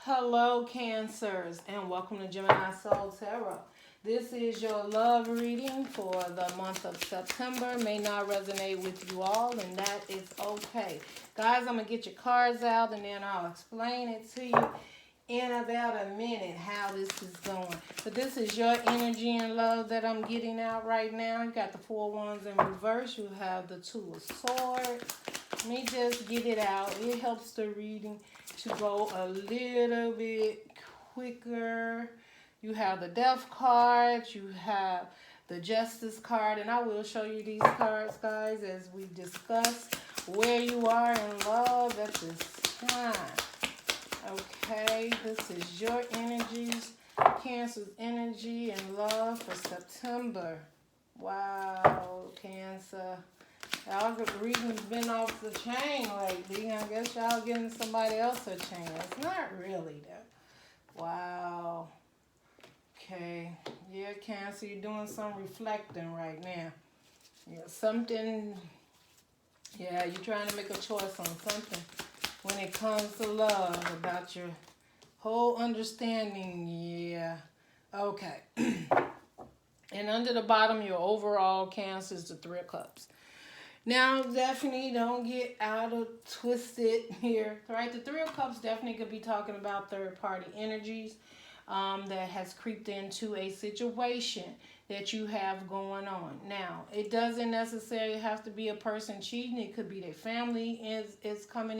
Hello, Cancers, and welcome to Gemini Soul Tarot. This is your love reading for the month of September. May not resonate with you all, and that is okay. Guys, I'm going to get your cards out, and then I'll explain it to you in about a minute how this is going. But this is your energy and love that I'm getting out right now. You got the 4 wands in reverse. You have the 2 of swords. Let me just get it out. It helps the reading to go a little bit quicker. You have the death card. You have the justice card. And I will show you these cards, guys, as we discuss where you are in love at this time. Okay, this is your energies, Cancer's energy and love for September. Wow, Cancer. Y'all reading's been off the chain lately. I guess y'all giving somebody else a chance. Not really, though. Wow. Okay. Yeah, Cancer, you're doing some reflecting right now. Yeah, something. Yeah, you're trying to make a choice on something when it comes to love, about your whole understanding. Yeah. Okay. And under the bottom, your overall Cancer is the 3 of Cups. Now, definitely don't get out of twisted here, right? The 3 of Cups definitely could be talking about third-party energies that has creeped into a situation that you have going on. Now, it doesn't necessarily have to be a person cheating. It could be their family is coming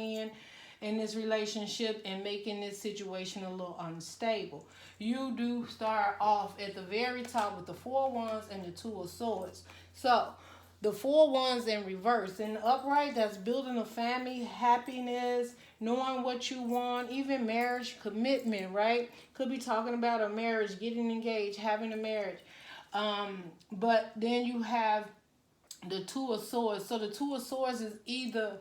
in this relationship and making this situation a little unstable. You do start off at the very top with the 4 wands and the 2 of swords. So, the 4 wands in reverse. In the upright, that's building a family, happiness, knowing what you want, even marriage, commitment, right? Could be talking about a marriage, getting engaged, having a marriage. But then you have the 2 of swords. So the 2 of swords is either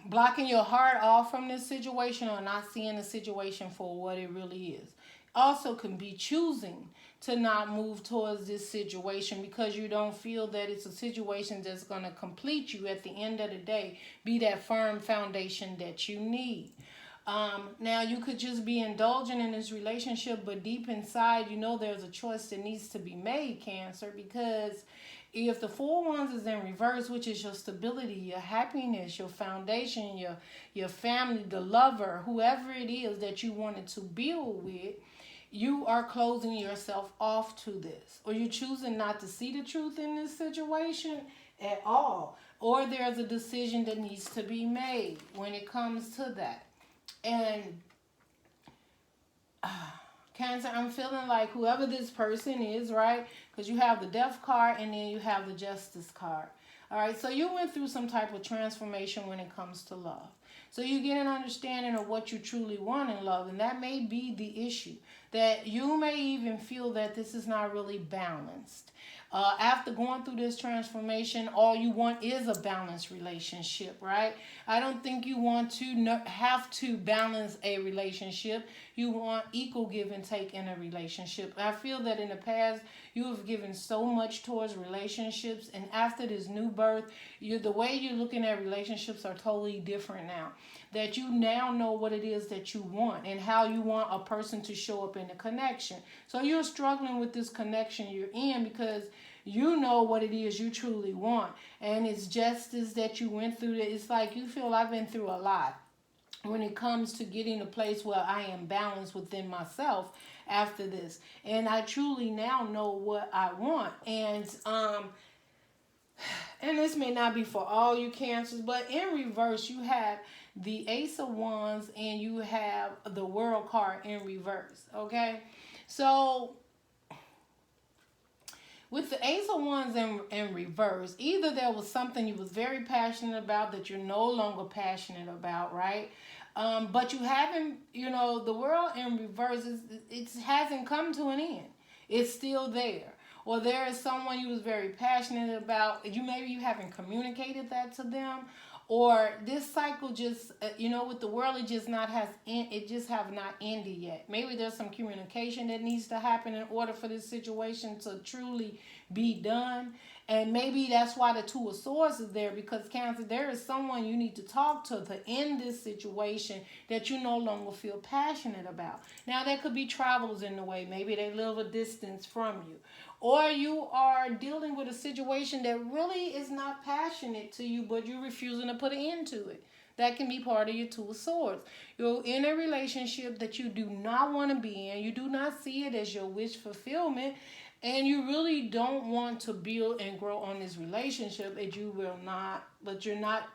blocking your heart off from this situation or not seeing the situation for what it really is. Also can be choosing to not move towards this situation because you don't feel that it's a situation that's going to complete you at the end of the day, be that firm foundation that you need. Now, you could just be indulging in this relationship, but deep inside, you know there's a choice that needs to be made, Cancer, because if the 4 wands is in reverse, which is your stability, your happiness, your foundation, your family, the lover, whoever it is that you wanted to build with, you are closing yourself off to this. Or you're choosing not to see the truth in this situation at all. Or there's a decision that needs to be made when it comes to that. And Cancer, I'm feeling like whoever this person is, right? Because you have the death card and then you have the justice card. All right, so you went through some type of transformation when it comes to love. So you get an understanding of what you truly want in love, and that may be the issue. That you may even feel that this is not really balanced. After going through this transformation, all you want is a balanced relationship, right? I don't think you want to have to balance a relationship. You want equal give and take in a relationship. I feel that in the past, you have given so much towards relationships, and after this new birth, the way you're looking at relationships are totally different now. That you now know what it is that you want and how you want a person to show up in the connection. So you're struggling with this connection you're in because you know what it is you truly want. And it's justice that you went through. It's like you feel I've been through a lot when it comes to getting a place where I am balanced within myself after this. And I truly now know what I want. And this may not be for all you Cancers, but in reverse, you have the Ace of Wands and you have the World card in reverse, okay? So, with the Ace of Wands in reverse, either there was something you was very passionate about that you're no longer passionate about, right? But you haven't, the world in reverse, it hasn't come to an end. It's still there. Or there is someone you was very passionate about. Maybe you haven't communicated that to them. Or this cycle just, with the world, it just have not ended yet. Maybe there's some communication that needs to happen in order for this situation to truly be done. And maybe that's why the Two of Swords is there, because Cancer, there is someone you need to talk to end this situation that you no longer feel passionate about. Now, there could be travels in the way. Maybe they live a distance from you. Or you are dealing with a situation that really is not passionate to you, but you're refusing to put an end to it. That can be part of your Two of Swords. You're in a relationship that you do not want to be in. You do not see it as your wish fulfillment. And you really don't want to build and grow on this relationship, and you will not, but you're not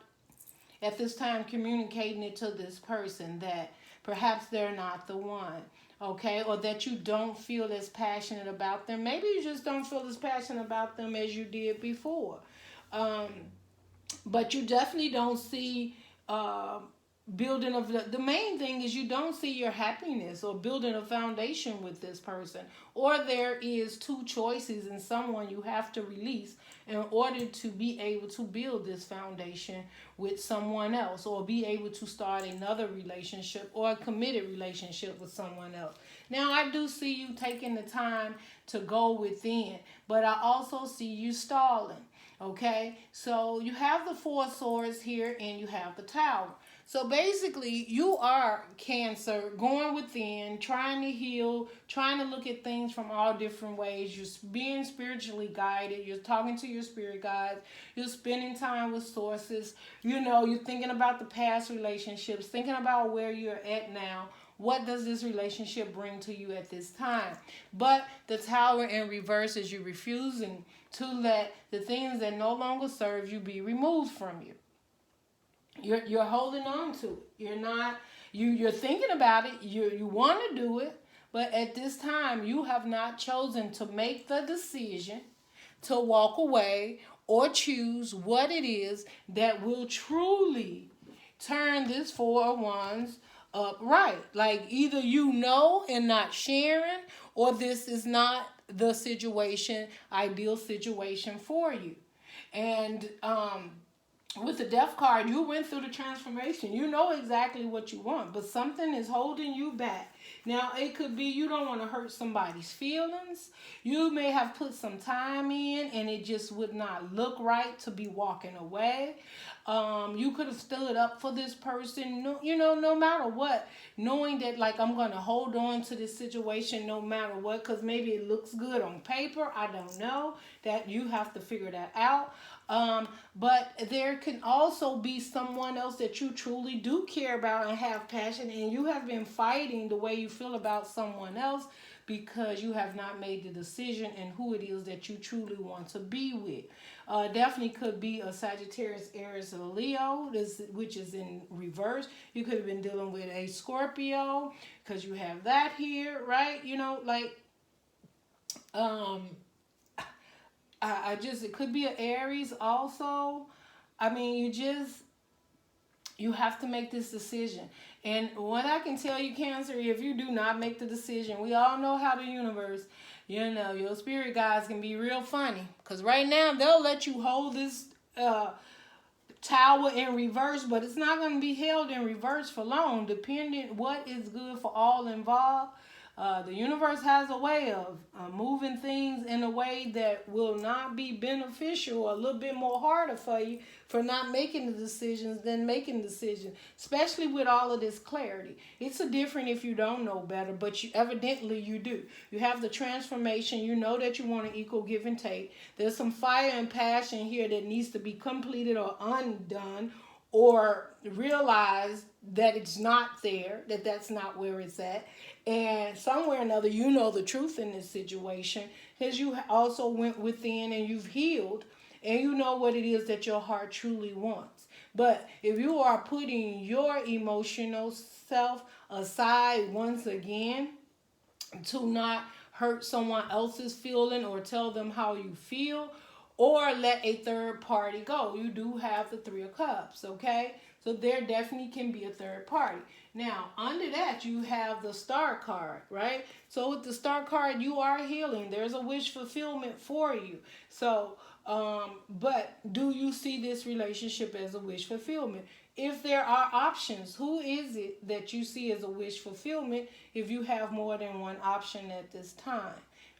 at this time communicating it to this person that perhaps they're not the one, okay? Or that you don't feel as passionate about them. Maybe you just don't feel as passionate about them as you did before. But you definitely don't see building of the main thing is you don't see your happiness or building a foundation with this person, or there is two choices in someone you have to release in order to be able to build this foundation with someone else, or be able to start another relationship or a committed relationship with someone else. Now, I do see you taking the time to go within, but I also see you stalling. Okay, so you have the Four of Swords here and you have the Tower. So basically, you are Cancer, going within, trying to heal, trying to look at things from all different ways. You're being spiritually guided. You're talking to your spirit guides. You're spending time with sources. You know, you're thinking about the past relationships, thinking about where you're at now. What does this relationship bring to you at this time? But the Tower in reverse is you refusing to let the things that no longer serve you be removed from you. You're holding on to it. You're not. You're thinking about it. You want to do it, but at this time you have not chosen to make the decision to walk away or choose what it is that will truly turn this Four of Wands upright. Like, either you know and not sharing, or this is not the situation, ideal situation for you. And with the Death card, you went through the transformation. You know exactly what you want, but something is holding you back. Now, it could be you don't want to hurt somebody's feelings. You may have put some time in and it just would not look right to be walking away. You could have stood up for this person, no matter what, knowing that, like, I'm going to hold on to this situation no matter what, because maybe it looks good on paper. I don't know. That you have to figure that out. But there can also be someone else that you truly do care about and have passion, and you have been fighting the way you feel about someone else because you have not made the decision and who it is that you truly want to be with. Definitely could be a Sagittarius, Aries, or Leo, which is in reverse. You could have been dealing with a Scorpio because you have that here, right? It could be an Aries also. I mean, you have to make this decision. And what I can tell you, Cancer, if you do not make the decision, we all know how the universe, your spirit guides can be real funny. Because right now, they'll let you hold this Tower in reverse, but it's not going to be held in reverse for long, depending what is good for all involved. The universe has a way of moving things in a way that will not be beneficial, or a little bit more harder for you for not making the decisions than making decisions, especially with all of this clarity. It's a different if you don't know better, but evidently you do. You have the transformation. You know that you want an equal give and take. There's some fire and passion here that needs to be completed or undone, or realize that it's not there, that's not where it's at. And somewhere or another, you know the truth in this situation, because you also went within and you've healed, and you know what it is that your heart truly wants. But if you are putting your emotional self aside once again to not hurt someone else's feeling or tell them how you feel, or let a third party go. You do have the Three of Cups, okay? So there definitely can be a third party. Now, under that, you have the Star card, right? So with the Star card, you are healing. There's a wish fulfillment for you. So, but do you see this relationship as a wish fulfillment? If there are options, who is it that you see as a wish fulfillment if you have more than one option at this time?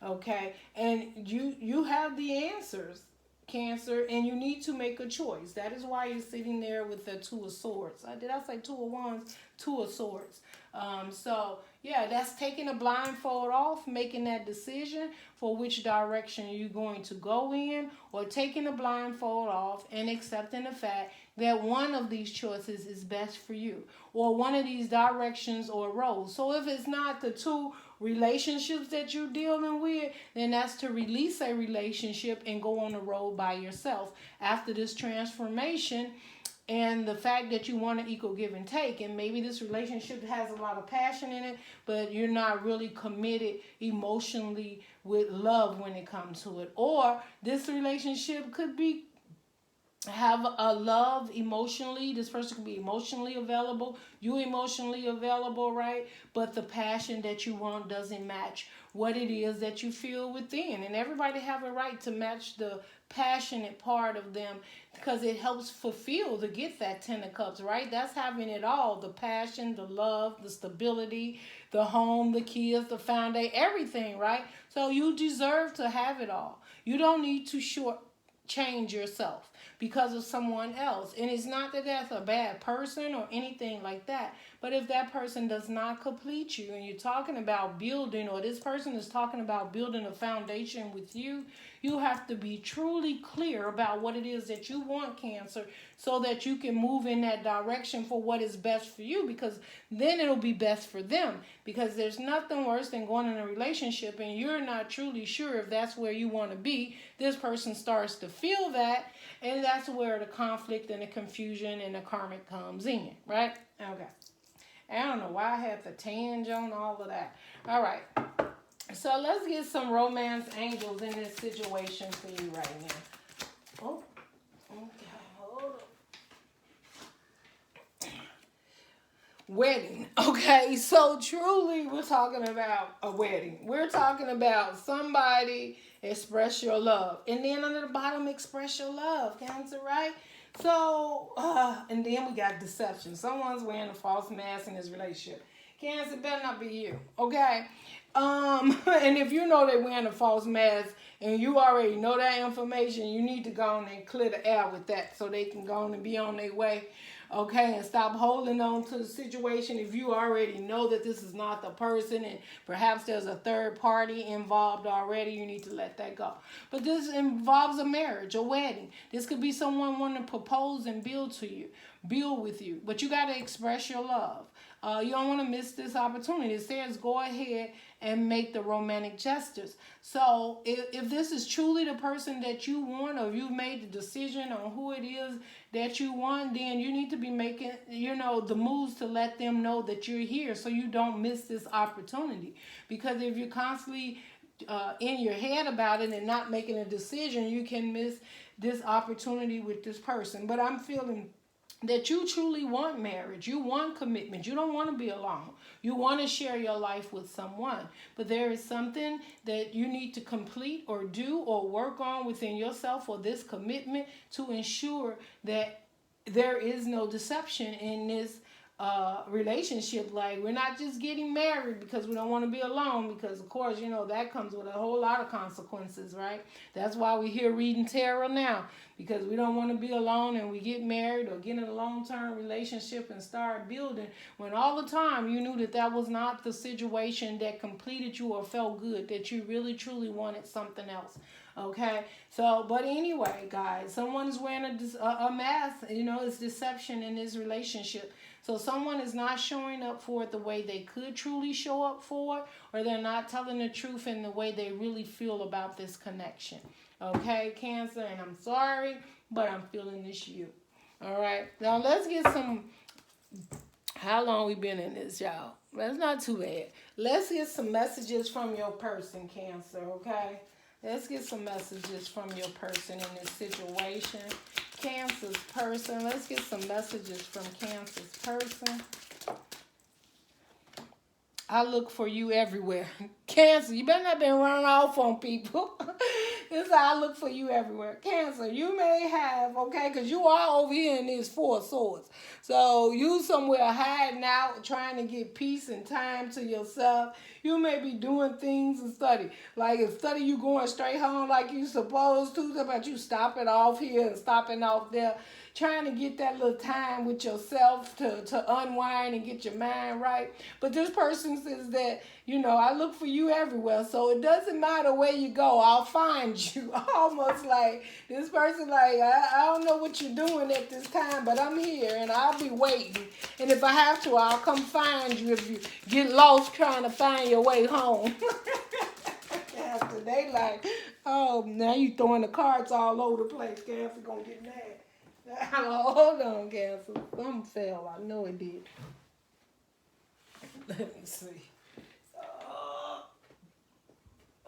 Okay, and you have the answers. Cancer, and you need to make a choice. That is why you're sitting there with the Two of Swords. Did I say Two of Wands? Two of Swords. So yeah, that's taking a blindfold off, making that decision for which direction you're going to go in, or taking the blindfold off and accepting the fact that one of these choices is best for you, or one of these directions or roles. So if it's not the two relationships that you're dealing with, then that's to release a relationship and go on the road by yourself after this transformation. And the fact that you want to equal give and take, and maybe this relationship has a lot of passion in it, but you're not really committed emotionally with love when it comes to it. Or this relationship could be have a love emotionally. This person could be emotionally available, you emotionally available, right? But the passion that you want doesn't match what it is that you feel within. And everybody have a right to match the passionate part of them, because it helps fulfill to get that 10 of Cups, right? That's having it all: the passion, the love, the stability, the home, the kids, the foundation, everything, right? So you deserve to have it all. You don't need to change yourself because of someone else. And it's not that that's a bad person or anything like that, but if that person does not complete you, and you're talking about building, or this person is talking about building a foundation with you, you have to be truly clear about what it is that you want, Cancer, so that you can move in that direction for what is best for you, because then it'll be best for them. Because there's nothing worse than going in a relationship and you're not truly sure if that's where you want to be. This person starts to feel that, and that's where the conflict and the confusion and the karmic comes in, right? Okay. I don't know why I had the tinge on all of that. All right. So let's get some romance angels in this situation for you right now. Oh, okay, hold on. Wedding. Okay, so truly we're talking about a wedding. We're talking about somebody express your love. And then under the bottom, express your love, Cancer, right? So, and then we got deception. Someone's wearing a false mask in this relationship. Cancer, better not be you, okay? And if you know they're wearing a false mask and you already know that information, you need to go on and clear the air with that so they can go on and be on their way, okay? And stop holding on to the situation if you already know that this is not the person and perhaps there's a third party involved already. You need to let that go. But this involves a marriage, a wedding. This could be someone wanting to propose and build with you, but you got to express your love. You don't want to miss this opportunity. It says go ahead and make the romantic gestures. So if this is truly the person that you want, or you've made the decision on who it is that you want, then you need to be making, the moves to let them know that you're here so you don't miss this opportunity. Because if you're constantly in your head about it and not making a decision, you can miss this opportunity with this person. But I'm feeling that you truly want marriage. You want commitment. You don't want to be alone. You want to share your life with someone. But there is something that you need to complete or do or work on within yourself for this commitment to ensure that there is no deception in this relationship. Like, we're not just getting married because we don't want to be alone, because of course that comes with a whole lot of consequences, right? That's why we're here reading tarot now, because we don't want to be alone and we get married or get in a long-term relationship and start building when all the time you knew that that was not the situation that completed you or felt good, that you really truly wanted something else. Okay, so, but anyway, guys, someone is wearing a mask. It's deception in this relationship. So someone is not showing up for it the way they could truly show up for it, or they're not telling the truth in the way they really feel about this connection. Okay, Cancer, and I'm sorry, but I'm feeling this you. All right, now let's get some, how long we been in this, y'all? That's not too bad. Let's get some messages from your person, Cancer, okay? Let's get some messages from your person in this situation. Cancer's person. Let's get some messages from Cancer's person. I look for you everywhere. Cancer, you better not be running off on people. This is how I look for you everywhere. Cancer, you may have, okay, because you are over here in these 4 swords. So you somewhere hiding out, trying to get peace and time to yourself. You may be doing things and study. Like instead of you going straight home like you supposed to, but you stopping off here and stopping off there, trying to get that little time with yourself to unwind and get your mind right. But this person says that, I look for you everywhere. So it doesn't matter where you go, I'll find you. Almost like this person, like, I don't know what you're doing at this time, but I'm here and I'll be waiting. And if I have to, I'll come find you if you get lost trying to find your way home. After they like, oh, now you throwing the cards all over the place. Cancer gonna get mad. Hold on, Cancer. Something fell. I know it did. Let me see.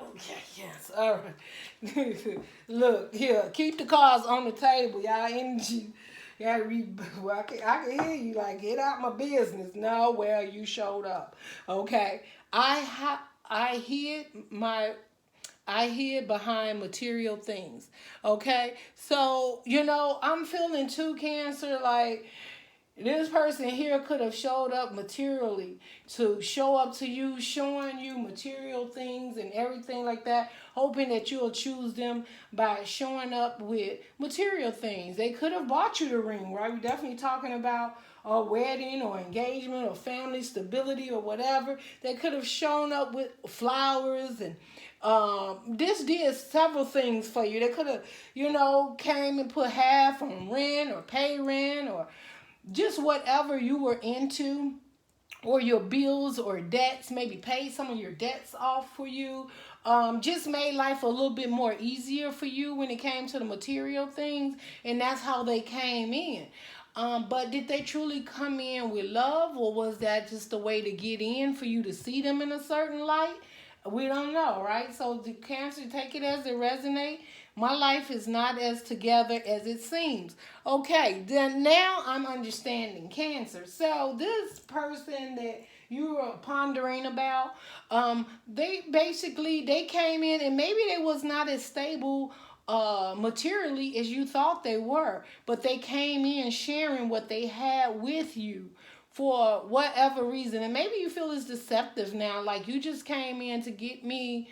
Okay, yes. All right. Look, here. Keep the cards on the table. Y'all energy. Y'all read. Well, I can hear you. Like, get out my business. No, well, you showed up. Okay. I hid behind material things. Okay? So, I'm feeling too, Cancer, like this person here could have showed up materially to show up to you, showing you material things and everything like that, hoping that you'll choose them by showing up with material things. They could have bought you the ring, right? We're definitely talking about a wedding or engagement or family stability or whatever. They could have shown up with flowers and this did several things for you. They could have, came and put half on rent or pay rent or just whatever you were into, or your bills or debts, maybe paid some of your debts off for you. Just made life a little bit more easier for you when it came to the material things, and that's how they came in. But did they truly come in with love, or was that just a way to get in for you to see them in a certain light? We don't know, right? So the Cancer, take it as it resonates. My life is not as together as it seems. Okay, then now I'm understanding, Cancer. So this person that you were pondering about, they came in and maybe they was not as stable materially as you thought they were, but they came in sharing what they had with you for whatever reason. And maybe you feel it's deceptive now, like you just came in to get me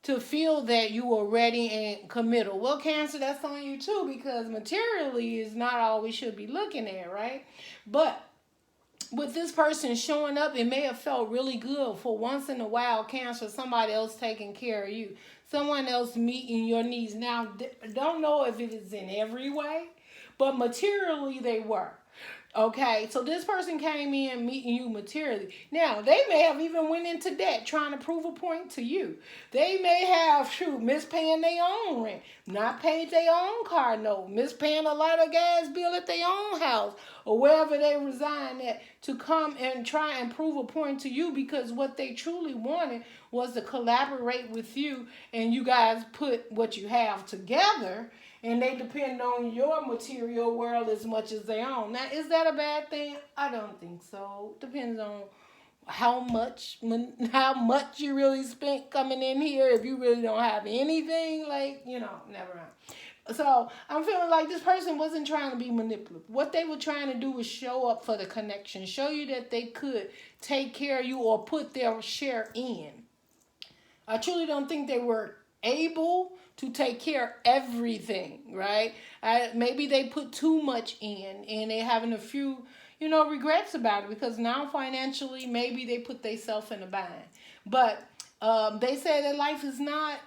to feel that you were ready and committal. Well, Cancer, that's on you too, because materially is not all we should be looking at, right? But with this person showing up, it may have felt really good for once in a while, Cancer, somebody else taking care of you, someone else meeting your needs. Now, don't know if it is in every way, but materially they were. Okay, so this person came in meeting you materially. Now, they may have even went into debt trying to prove a point to you. They may have, mispaying their own rent, not paid their own car note, mispaying a light or gas bill at their own house, or wherever they reside at, to come and try and prove a point to you, because what they truly wanted was to collaborate with you, and you guys put what you have together, and they depend on your material world as much as they own. Now, is that a bad thing? I don't think so. Depends on how much you really spent coming in here. If you really don't have anything, never mind. So I'm feeling like this person wasn't trying to be manipulative. What they were trying to do was show up for the connection, show you that they could take care of you or put their share in. I truly don't think they were able to take care of everything, right? Maybe they put too much in and they're having a few, regrets about it, because now financially maybe they put themselves in a bind. But they say that life is not,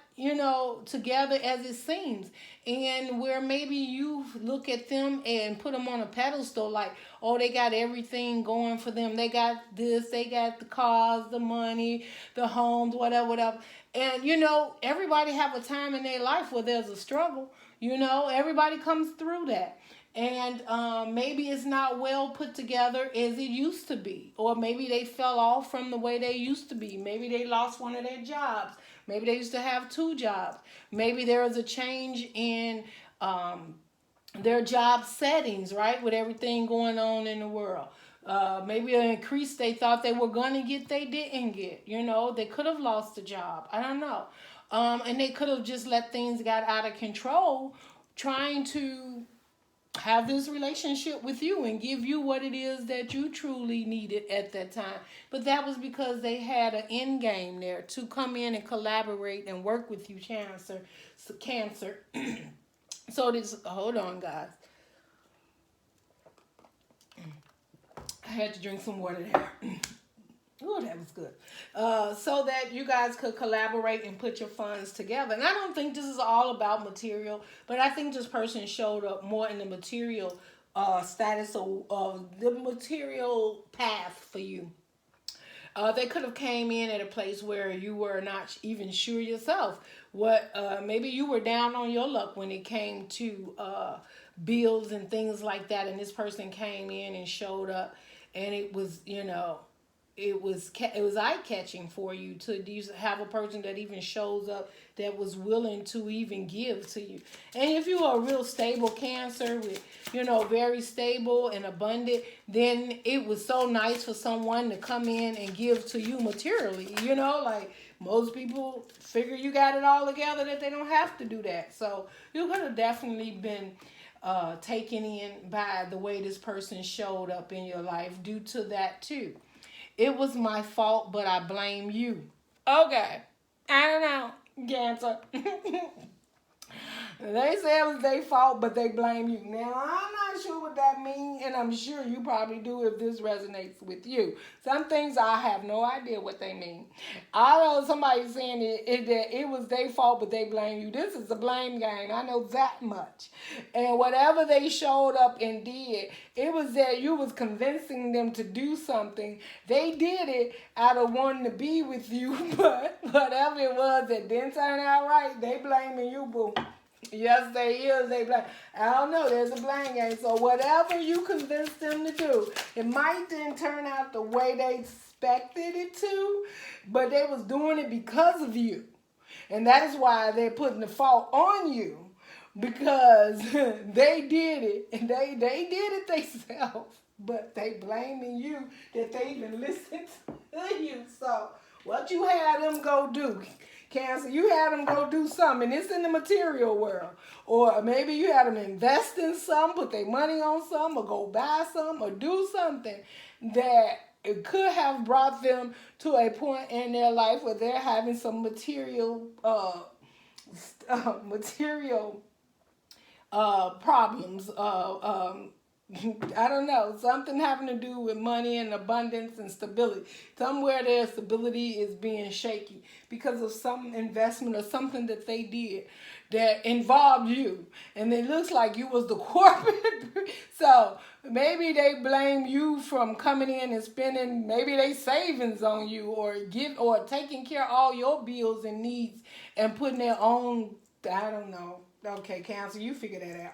together as it seems. And where maybe you look at them and put them on a pedestal like, oh, they got everything going for them. They got this, they got the cars, the money, the homes, whatever. And, everybody have a time in their life where there's a struggle. Everybody comes through that. And maybe it's not well put together as it used to be. Or maybe they fell off from the way they used to be. Maybe they lost one of their jobs. Maybe they used to have 2 jobs. Maybe there was a change in their job settings, right? With everything going on in the world. Maybe an increase they thought they were going to get, they didn't get. They could have lost a job. I don't know. And they could have just let things got out of control trying to have this relationship with you and give you what it is that you truly needed at that time. But that was because they had an end game there to come in and collaborate and work with you, Cancer. So this, hold on, guys. I had to drink some water there. Oh, that was good. So that you guys could collaborate and put your funds together. And I don't think this is all about material, but I think this person showed up more in the material status of the material path for you. They could have came in at a place where you were not even sure yourself. Maybe you were down on your luck when it came to bills and things like that, and this person came in and showed up, and it was, it was eye-catching for you to have a person that even shows up that was willing to even give to you. And if you are a real stable Cancer with, very stable and abundant, then it was so nice for someone to come in and give to you materially. Like most people figure you got it all together that they don't have to do that. So you could have definitely been taken in by the way this person showed up in your life due to that too. It was my fault, but I blame you. Okay. I don't know, Cancer. They say it was their fault, but they blame you. Now, I'm not sure what that means, and I'm sure you probably do if this resonates with you. Some things I have no idea what they mean. I know somebody saying that it was their fault, but they blame you. This is a blame game. I know that much. And whatever they showed up and did, it was that you was convincing them to do something. They did it out of wanting to be with you, but whatever it was that didn't turn out right, they blaming you, boo. Yes, they is. They blame. I don't know. There's a blame game. So whatever you convinced them to do, it might didn't turn out the way they expected it to, but they was doing it because of you. And that is why they're putting the fault on you, because they did it, and they did it themselves, but they blaming you that they even listened to you. So what you had them go do, Cancer, you had them go do something. It's in the material world. Or maybe you had them invest in something, put their money on something, or go buy something, or do something that it could have brought them to a point in their life where they're having some material problems. I don't know, something having to do with money and abundance and stability. Somewhere their stability is being shaky because of some investment or something that they did that involved you. And it looks like you was the corporate. So maybe they blame you from coming in and spending maybe they savings on you, or taking care of all your bills and needs and putting their own, I don't know. Okay, Cancer, you figure that out.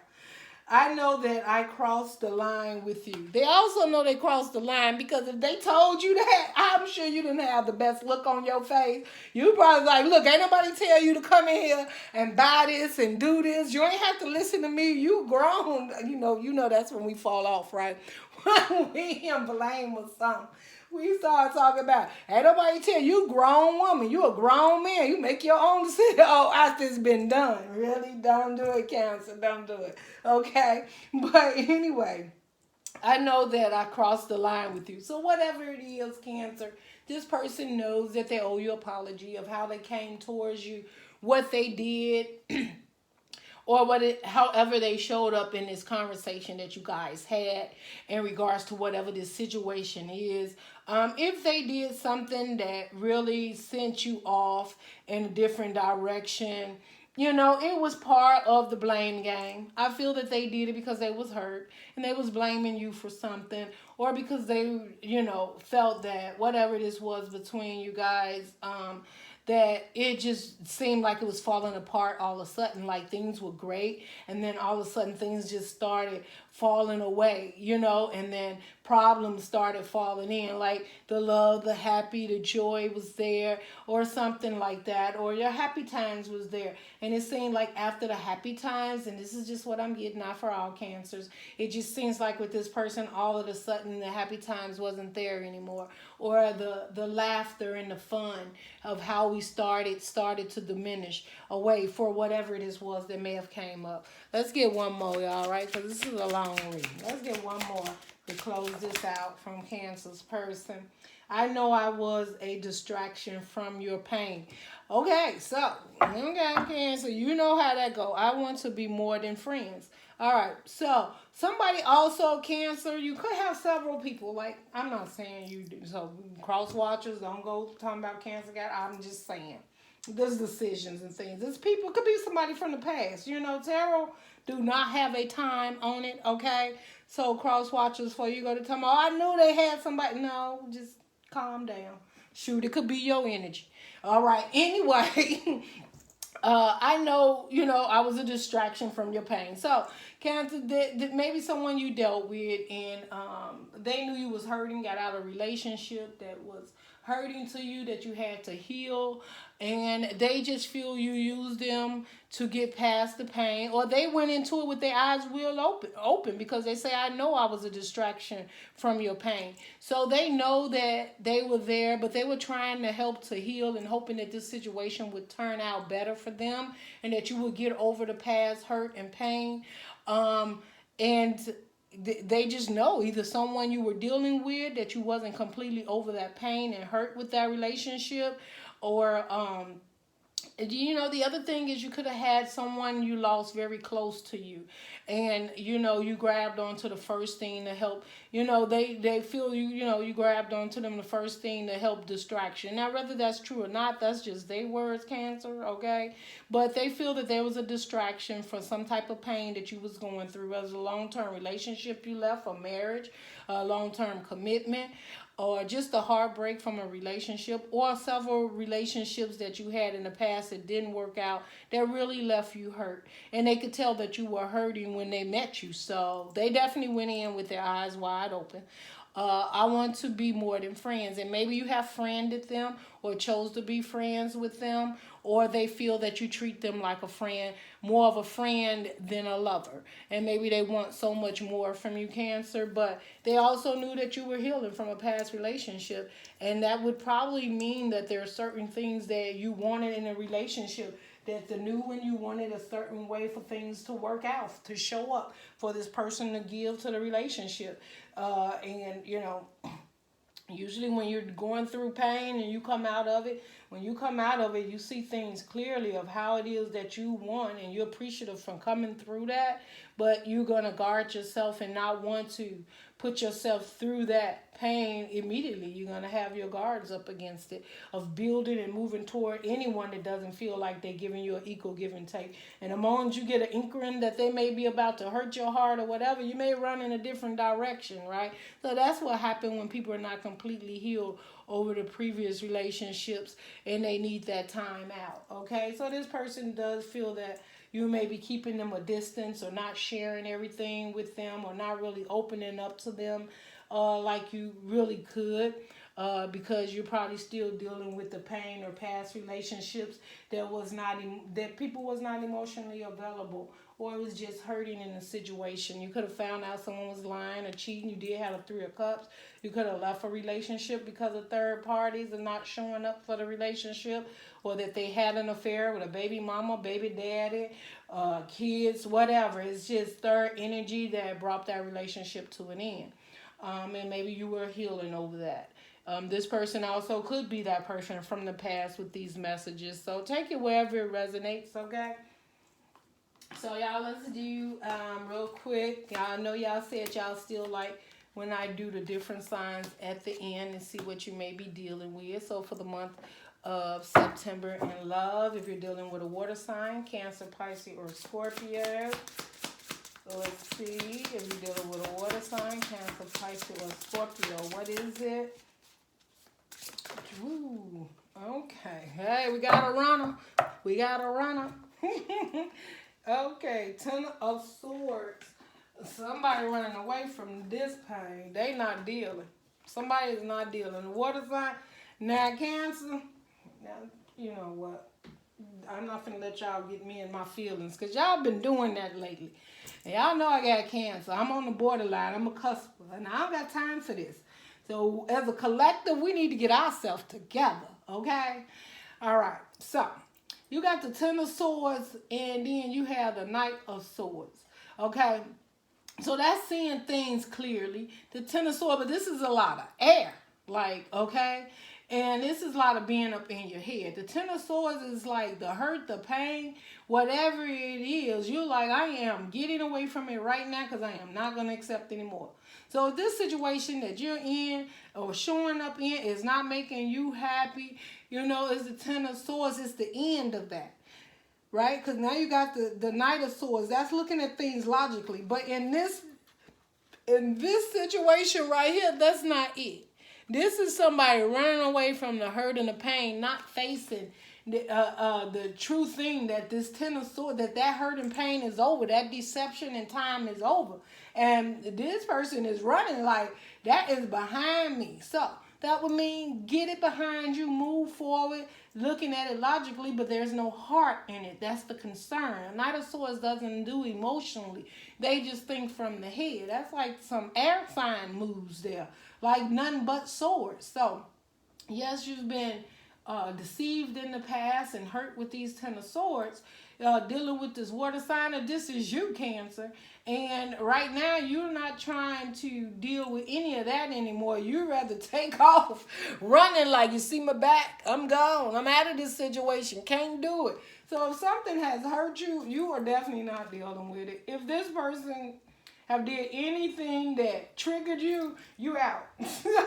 I know that I crossed the line with you. They also know they crossed the line because if they told you that, I'm sure you didn't have the best look on your face. You probably like, look, ain't nobody tell you to come in here and buy this and do this. You ain't have to listen to me. You grown. You know that's when we fall off, right? When we in blame or something. We start talking about, ain't nobody tell you, grown woman, you a grown man, you make your own decision. Oh, after it's been done. Really? Don't do it, Cancer. Don't do it. Okay? But anyway, I know that I crossed the line with you. So whatever it is, Cancer, this person knows that they owe you an apology of how they came towards you, what they did, or however they showed up in this conversation that you guys had in regards to whatever this situation is. If they did something that really sent you off in a different direction, it was part of the blame game. I feel that they did it because they was hurt and they was blaming you for something, or because they, felt that whatever this was between you guys, that it just seemed like it was falling apart all of a sudden, like things were great, and then all of a sudden things just started falling away, you know, and then problems started falling in, like the love, the happy, the joy was there, or something like that, or your happy times was there. And it seemed like after the happy times, and this is just what I'm getting out for all cancers, it just seems like with this person, all of a sudden the happy times wasn't there anymore, or the laughter and the fun of how we started to diminish away for whatever it is was that may have came up. Let's get one more, y'all, right? Because this is a long read. Let's get one more to close this out from Cancer's person. I know I was a distraction from your pain. Okay, so, okay, Cancer, you know how that go. I want to be more than friends. All right, so somebody also, Cancer, you could have several people. Like, I'm not saying you do. So, cross watchers, don't go talking about Cancer. I'm just saying. There's decisions and things. This people could be somebody from the past. You know, tarot do not have a time on it, okay? So cross watchers for you go to tell me, oh, I knew they had somebody. No, just calm down. Shoot, it could be your energy. All right. Anyway, I know, you know, I was a distraction from your pain. So, Cancer, maybe someone you dealt with and they knew you was hurting, got out of a relationship that was hurting to you, that you had to heal, and they just feel you used them to get past the pain, or they went into it with their eyes real open because they say, I know I was a distraction from your pain. So they know that they were there, but they were trying to help to heal and hoping that this situation would turn out better for them and that you would get over the past hurt and pain. And they just know either someone you were dealing with that you wasn't completely over that pain and hurt with that relationship, or you know, the other thing is you could have had someone you lost very close to you, and you know, you grabbed onto the first thing to help. You know, they feel you, you know, you grabbed onto them the first thing to help distraction. Now, whether that's true or not, that's just their words, Cancer, okay? But they feel that there was a distraction for some type of pain that you was going through, as a long-term relationship you left, a marriage, a long-term commitment, or just a heartbreak from a relationship, or several relationships that you had in the past that didn't work out, that really left you hurt. And they could tell that you were hurting when they met you. So they definitely went in with their eyes wide open. I want to be more than friends. And maybe you have friended them or chose to be friends with them, or they feel that you treat them like a friend, more of a friend than a lover. And maybe they want so much more from you, Cancer, but they also knew that you were healing from a past relationship. And that would probably mean that there are certain things that you wanted in a relationship, that the new one, you wanted a certain way for things to work out, to show up, for this person to give to the relationship. And, you know, usually when you're going through pain and you come out of it, when you come out of it, you see things clearly of how it is that you want, and you're appreciative from coming through that, but you're going to guard yourself and not want to put yourself through that pain immediately. You're going to have your guards up against it, of building and moving toward anyone that doesn't feel like they're giving you an equal give and take. And the moment you get an inkling that they may be about to hurt your heart or whatever, you may run in a different direction, right? So that's what happened when people are not completely healed over the previous relationships and they need that time out, okay? So this person does feel that you may be keeping them a distance, or not sharing everything with them, or not really opening up to them like you really could, because you're probably still dealing with the pain or past relationships that people was not emotionally available, or it was just hurting in the situation. You could have found out someone was lying or cheating. You did have a 3 of Cups. You could have left a relationship because of third parties and not showing up for the relationship, or that they had an affair with a baby mama, baby daddy, kids, whatever. It's just third energy that brought that relationship to an end. And maybe you were healing over that. This person also could be that person from the past with these messages. So take it wherever it resonates, okay? So y'all, let's do real quick. Y'all know y'all said y'all still like when I do the different signs at the end and see what you may be dealing with. So for the month of September in love, if you're dealing with a water sign, Cancer, Pisces, or Scorpio. So let's see if you're dealing with a water sign, Cancer, Pisces, or Scorpio. What is it? Ooh, okay. Hey, we got a runner. We got a runner. Okay, Ten of Swords. Somebody running away from this pain. They not dealing. Somebody is not dealing. The water sign, now Cancer, now, you know what? I'm not finna let y'all get me in my feelings because y'all been doing that lately. And y'all know I got Cancer. I'm on the borderline. I'm a cusper. And I don't got time for this. So as a collective, we need to get ourselves together, okay? All right. So you got the Ten of Swords and then you have the Knight of Swords, okay? So that's seeing things clearly. The Ten of Swords, but this is a lot of air, like, okay? And this is a lot of being up in your head. The Ten of Swords is like the hurt, the pain, whatever it is. You're like, I am getting away from it right now because I am not going to accept anymore. So if this situation that you're in or showing up in is not making you happy, you know, it's the Ten of Swords. It's the end of that. Right? Because now you got the Knight of Swords. That's looking at things logically. But in this situation right here, that's not it. This is somebody running away from the hurt and the pain, not facing the true thing that this Ten of Swords, that hurt and pain is over. That deception and time is over. And this person is running like, that is behind me. So that would mean get it behind you, move forward, looking at it logically, but there's no heart in it. That's the concern. Knight of Swords doesn't do emotionally. They just think from the head. That's like some air sign moves there, like nothing but swords. So, yes, you've been deceived in the past and hurt with these Ten of Swords, dealing with this water sign, and this is you, Cancer. And right now, you're not trying to deal with any of that anymore. You'd rather take off running like, you see my back, I'm gone. I'm out of this situation. Can't do it. So if something has hurt you, you are definitely not dealing with it. If this person have did anything that triggered you, you out.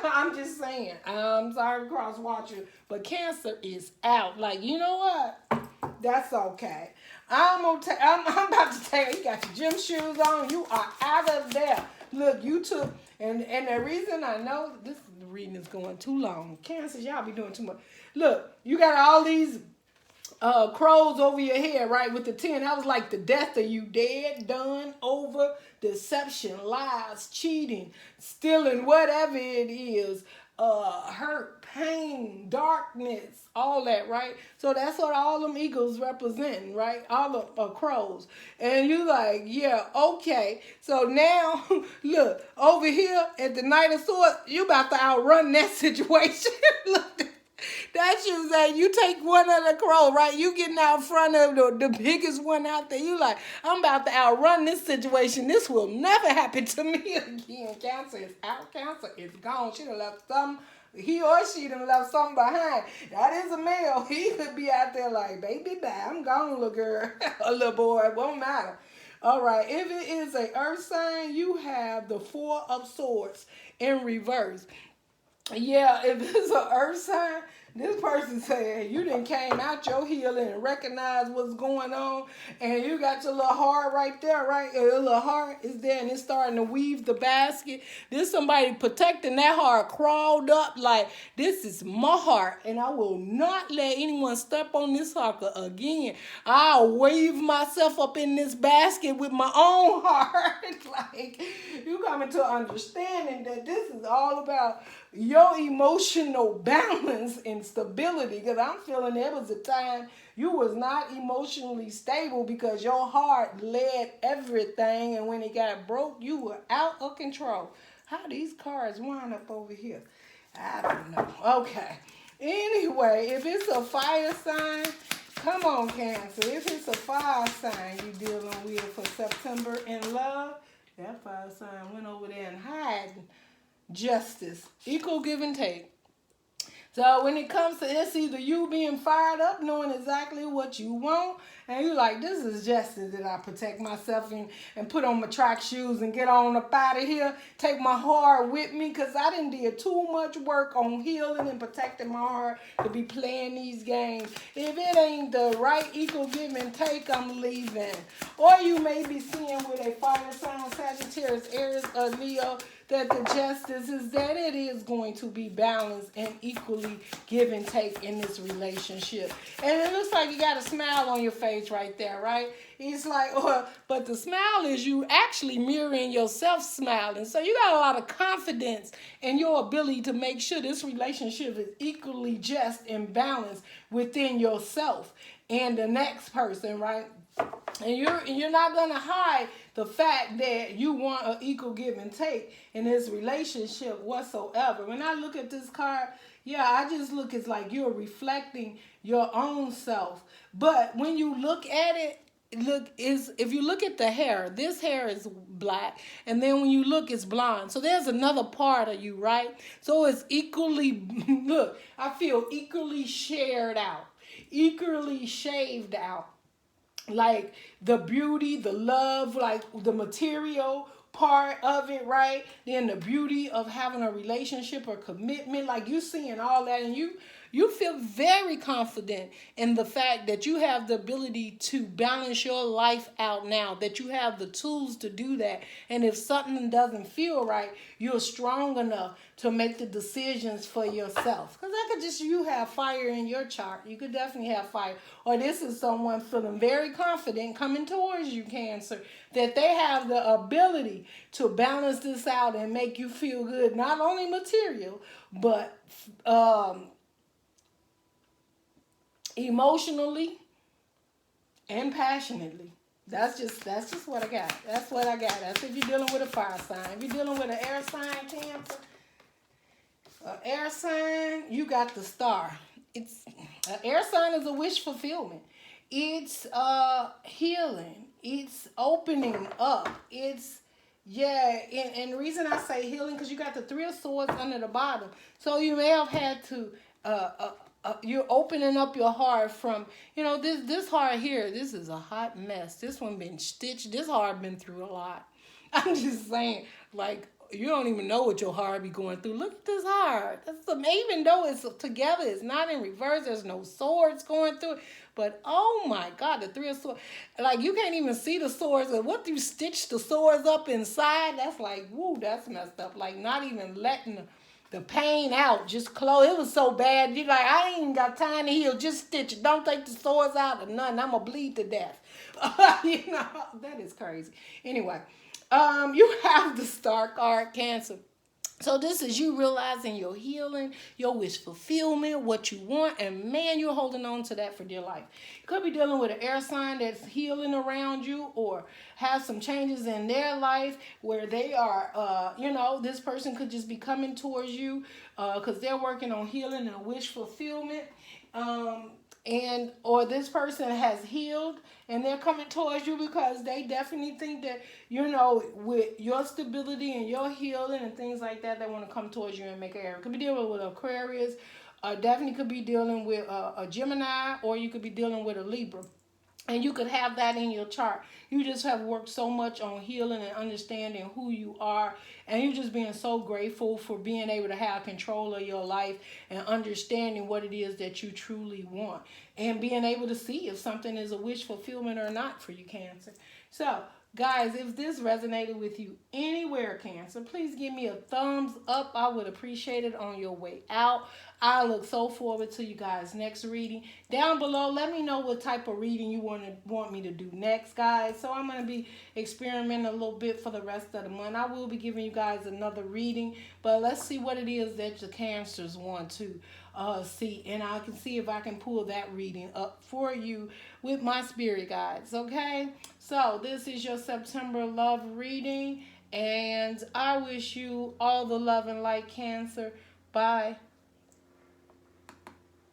I'm just saying. I'm sorry to cross watch you, but Cancer is out. Like, you know what? That's okay. I'm about to tell you, you got your gym shoes on. You are out of there. Look, you took, and the reason I know, this reading is going too long. Cancer, y'all be doing too much. Look, you got all these crows over your head, right, with the 10. That was like the death of you, dead, done, over, deception, lies, cheating, stealing, whatever it is, hurt, pain, darkness, all that, right? So that's what all them eagles represent, right? All the crows. And you like, yeah, okay. So now, look, over here at the Knight of Swords, you about to outrun that situation. Look, that's you saying, you take one of the crow, right? You getting out front of the biggest one out there. You like, I'm about to outrun this situation. This will never happen to me again. Cancer is out. Cancer is gone. She done left something. He or she done left something behind. That is a male. He could be out there like, baby, bye. I'm gone, little girl. A little boy. It won't matter. All right. If it is a earth sign, you have the Four of Swords in reverse. Yeah, if it's an earth sign, this person said you done came out your healing and recognized what's going on, and you got your little heart right there, right? Your little heart is there, and it's starting to weave the basket. There's somebody protecting that heart, crawled up like, this is my heart, and I will not let anyone step on this heart again. I'll weave myself up in this basket with my own heart. Like, you coming to understanding that this is all about your emotional balance and stability, because I'm feeling there was a time you was not emotionally stable because your heart led everything, and when it got broke, you were out of control. How these cards wind up over here? I don't know. Okay. Anyway, if it's a fire sign, come on, Cancer. If it's a fire sign you're dealing with for September in love, that fire sign went over there and hiding. Justice, equal give and take. So when it comes to it's either you being fired up, knowing exactly what you want, and you like, this is justice that I protect myself and put on my track shoes and get on up out of here, take my heart with me, because I didn't did too much work on healing and protecting my heart to be playing these games. If it ain't the right equal give and take, I'm leaving. Or you may be seeing with a fire sign, Sagittarius, Aries, or Leo, that the justice is that it is going to be balanced and equally give and take in this relationship. And it looks like you got a smile on your face right there, right? It's like, but the smile is you actually mirroring yourself smiling. So you got a lot of confidence in your ability to make sure this relationship is equally just and balanced within yourself and the next person, right? And you're not gonna hide the fact that you want an equal give and take in this relationship whatsoever. When I look at this card, yeah, I just look as like you're reflecting your own self. But when you look at it, if you look at the hair, this hair is black, and then when you look, it's blonde. So there's another part of you, right? So it's equally look, I feel equally shared out, equally shaved out. Like the beauty, the love, like the material part of it, right? Then the beauty of having a relationship or commitment, like you seeing all that, and you feel very confident in the fact that you have the ability to balance your life out now, that you have the tools to do that. And if something doesn't feel right, you're strong enough to make the decisions for yourself. Because that could just, you have fire in your chart. You could definitely have fire. Or this is someone feeling very confident coming towards you, Cancer, that they have the ability to balance this out and make you feel good, not only material, but emotionally and passionately. That's just what I got. That's what I got. That's if you're dealing with a fire sign. If you're dealing with an air sign, Cancer, air sign, you got the star. It's an air sign is a wish fulfillment. It's healing. It's opening up. It's and the reason I say healing because you got the 3 of Swords under the bottom. So you may have had to you're opening up your heart from, this heart here, this is a hot mess. This one been stitched. This heart been through a lot. I'm just saying, like, you don't even know what your heart be going through. Look at this heart. Even though it's together, it's not in reverse. There's no swords going through it. But, oh, my God, the 3 of Swords. Like, you can't even see the swords. And what you stitch the swords up inside, that's like, woo, that's messed up. Like, not even letting the pain out, just close. It was so bad. You're like, I ain't even got time to heal. Just stitch it. Don't take the swords out or nothing. I'm going to bleed to death. That is crazy. Anyway, you have the Star card, Cancer. So this is you realizing your healing, your wish fulfillment, what you want, and man, you're holding on to that for dear life. You could be dealing with an air sign that's healing around you or have some changes in their life where they are, this person could just be coming towards you because they're working on healing and wish fulfillment. Or this person has healed and they're coming towards you because they definitely think that, with your stability and your healing and things like that, they want to come towards you and make an error. Could be dealing with Aquarius, definitely could be dealing with a Gemini, or you could be dealing with a Libra. And you could have that in your chart. You just have worked so much on healing and understanding who you are. And you're just being so grateful for being able to have control of your life and understanding what it is that you truly want. And being able to see if something is a wish fulfillment or not for you, Cancer. So, guys, if this resonated with you anywhere, Cancer, please give me a thumbs up. I would appreciate it on your way out. I look so forward to you guys' next reading. Down below, let me know what type of reading you want me to do next, guys. So I'm going to be experimenting a little bit for the rest of the month. I will be giving you guys another reading, but let's see what it is that the Cancers want to see. And I can see if I can pull that reading up for you with my spirit guides, okay? So this is your September love reading, and I wish you all the love and light, Cancer. Bye.